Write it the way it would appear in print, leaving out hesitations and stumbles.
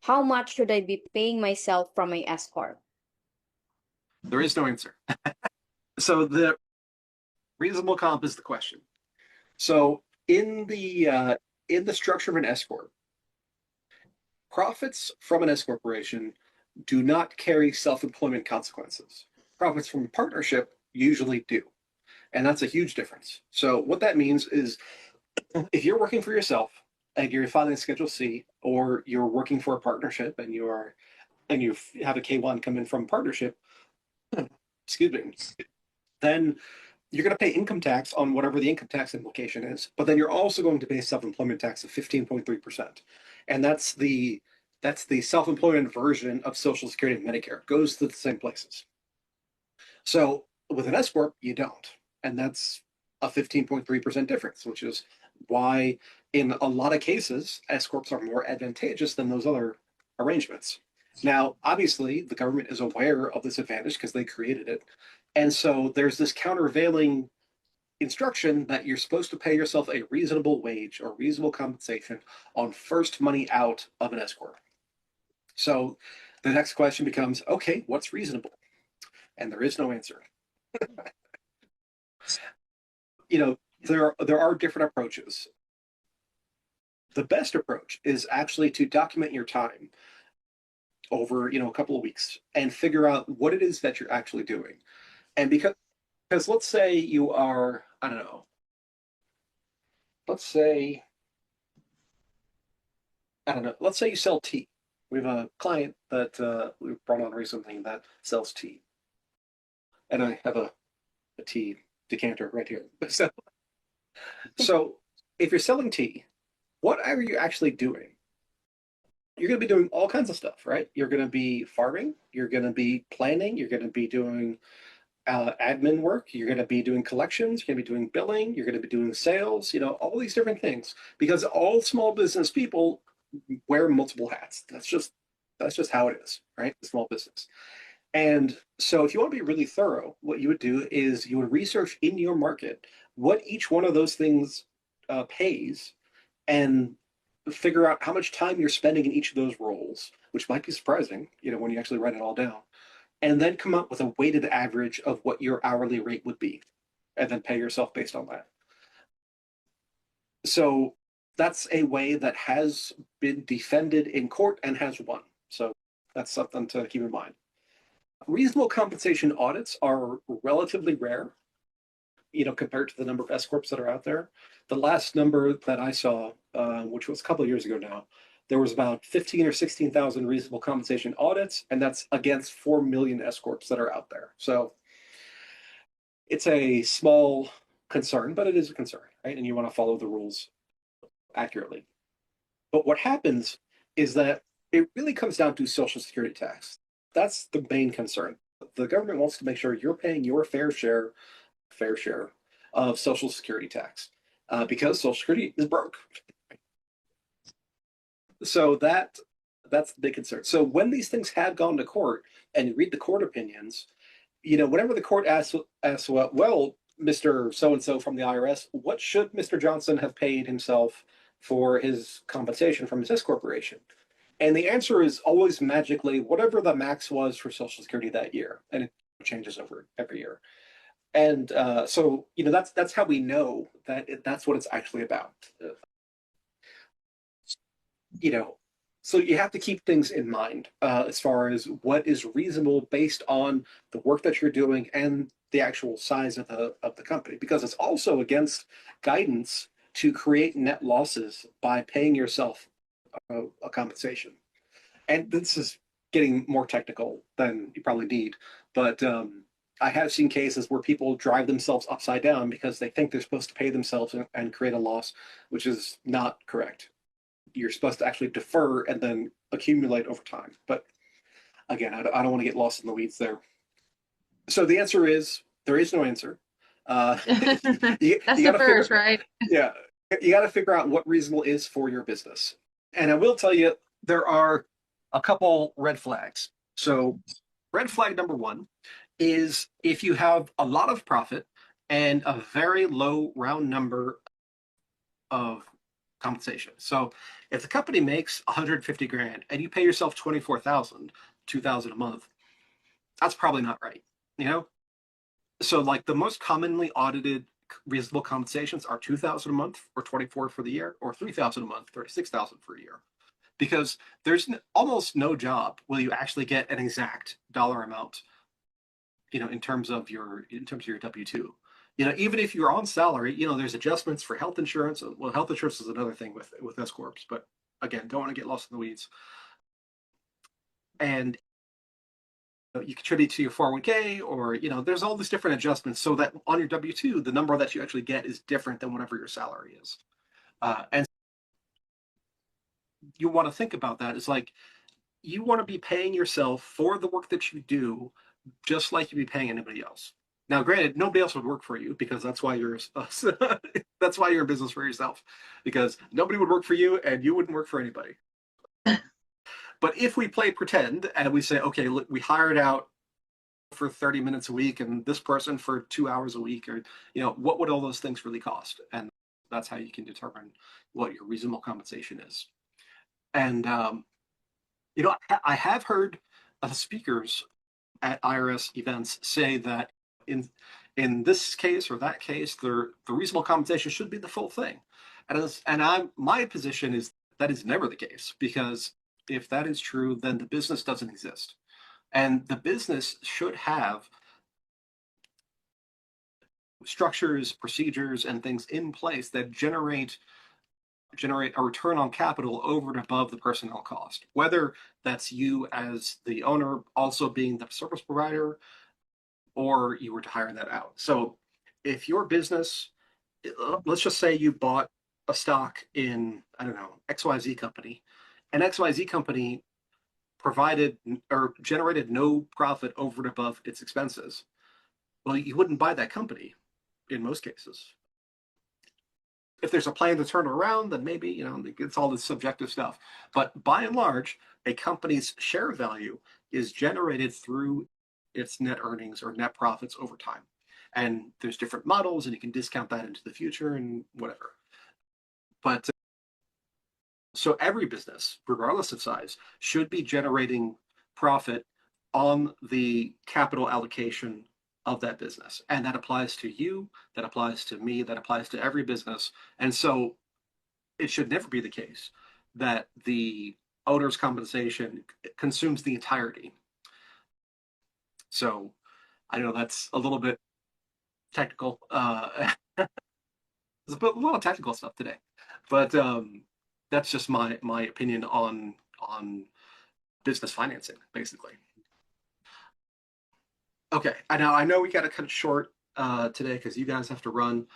How much should I be paying myself from my S corp? There is no answer. So the reasonable comp is the question. So in the structure of an S corp, profits from an S corporation do not carry self-employment consequences. Profits from a partnership usually do. And that's a huge difference. So what that means is if you're working for yourself and you're filing a Schedule C, or you're working for a partnership and you have a K1 come in from a partnership, excuse me, then you're going to pay income tax on whatever the income tax implication is, but then you're also going to pay self-employment tax of 15.3%. And that's the self-employment version of Social Security and Medicare. It goes to the same places. So with an S corp, you don't, and that's a 15.3% difference, which is why in a lot of cases S corps are more advantageous than those other arrangements. Now, obviously, the government is aware of this advantage because they created it, and so there's this countervailing instruction that you're supposed to pay yourself a reasonable wage or reasonable compensation on first money out of an S corp. So the next question becomes, okay, what's reasonable? And there is no answer. You know, there are different approaches. The best approach is actually to document your time over, a couple of weeks and figure out what it is that you're actually doing. And because let's say you are, I don't know, let's say, I don't know, let's say you sell tea. We have a client that we brought on recently that sells tea. And I have a tea decanter right here. So if you're selling tea, what are you actually doing? You're going to be doing all kinds of stuff, right? You're going to be farming, you're going to be planning, you're going to be doing admin work, you're going to be doing collections, you're going to be doing billing, you're going to be doing sales, all these different things. Because all small business people wear multiple hats. That's just how it is, right? Small business. And so if you want to be really thorough, what you would do is you would research in your market what each one of those things pays, and figure out how much time you're spending in each of those roles, which might be surprising, when you actually write it all down, and then come up with a weighted average of what your hourly rate would be, and then pay yourself based on that. So that's a way that has been defended in court and has won. So that's something to keep in mind. Reasonable compensation audits are relatively rare, compared to the number of S corps that are out there. The last number that I saw, which was a couple of years ago now, there was about 15 or 16,000 reasonable compensation audits, and that's against 4 million S corps that are out there. So it's a small concern, but it is a concern, right? And you want to follow the rules accurately. But what happens is that it really comes down to Social Security tax. That's the main concern. The government wants to make sure you're paying your fair share of Social Security tax, because Social Security is broke. So that's the big concern. So when these things have gone to court and you read the court opinions, whenever the court asks, well, Mr. So and so from the IRS, what should Mr. Johnson have paid himself for his compensation from his S corporation? And the answer is always magically whatever the max was for Social Security that year, and it changes over every year. And so that's how we know that that's what it's actually about. You know, so you have to keep things in mind as far as what is reasonable based on the work that you're doing and the actual size of the company, because it's also against guidance to create net losses by paying yourself a compensation. And this is getting more technical than you probably need, but I have seen cases where people drive themselves upside down because they think they're supposed to pay themselves and create a loss, which is not correct. You're supposed to actually defer and then accumulate over time. But again, I don't want to get lost in the weeds there. So the answer is there is no answer. You That's got the to figure, first, right? yeah, you got to figure out what reasonable is for your business. And I will tell you, there are a couple red flags. So, red flag number one is if you have a lot of profit and a very low round number of compensation. So, If the company makes 150 grand and you pay yourself 24,000, 2,000 a month, that's probably not right. You know, so like the most commonly audited reasonable compensations are 2,000 a month or 24 for the year, or 3,000 a month, 36,000 for a year, because there's almost no job will you actually get an exact dollar amount, in terms of your W-2. Even if you're on salary, there's adjustments for health insurance. Well, health insurance is another thing with S corps, but again, don't want to get lost in the weeds. And you contribute to your 401k, or there's all these different adjustments so that on your W-2 the number that you actually get is different than whatever your salary is. And you want to think about that. It's like you want to be paying yourself for the work that you do, just like you'd be paying anybody else. Now, granted, nobody else would work for you, because that's why you're that's why you're in business for yourself, because nobody would work for you and you wouldn't work for anybody. But if we play pretend and we say, okay, look, we hired out for 30 minutes a week and this person for 2 hours a week, or what would all those things really cost? And that's how you can determine what your reasonable compensation is. And I have heard speakers at IRS events say that in this case or that case, the reasonable compensation should be the full thing. My position is that is never the case, because if that is true, then the business doesn't exist. And the business should have structures, procedures, and things in place that generate a return on capital over and above the personnel cost, whether that's you as the owner also being the service provider, or you were to hire that out. So if your business, let's just say you bought a stock in, I don't know, XYZ company, and XYZ company provided or generated no profit over and above its expenses, well, you wouldn't buy that company in most cases. If there's a plan to turn it around, then maybe, it's all this subjective stuff. But by and large, a company's share value is generated through its net earnings or net profits over time. And there's different models, and you can discount that into the future and whatever. But so every business, regardless of size, should be generating profit on the capital allocation of that business. And that applies to you, that applies to me, that applies to every business. And so it should never be the case that the owner's compensation consumes the entirety. So I know that's a little bit technical. There's a lot of technical stuff today, but that's just my opinion on business financing, basically. Okay, I know we got to cut it short today because you guys have to run.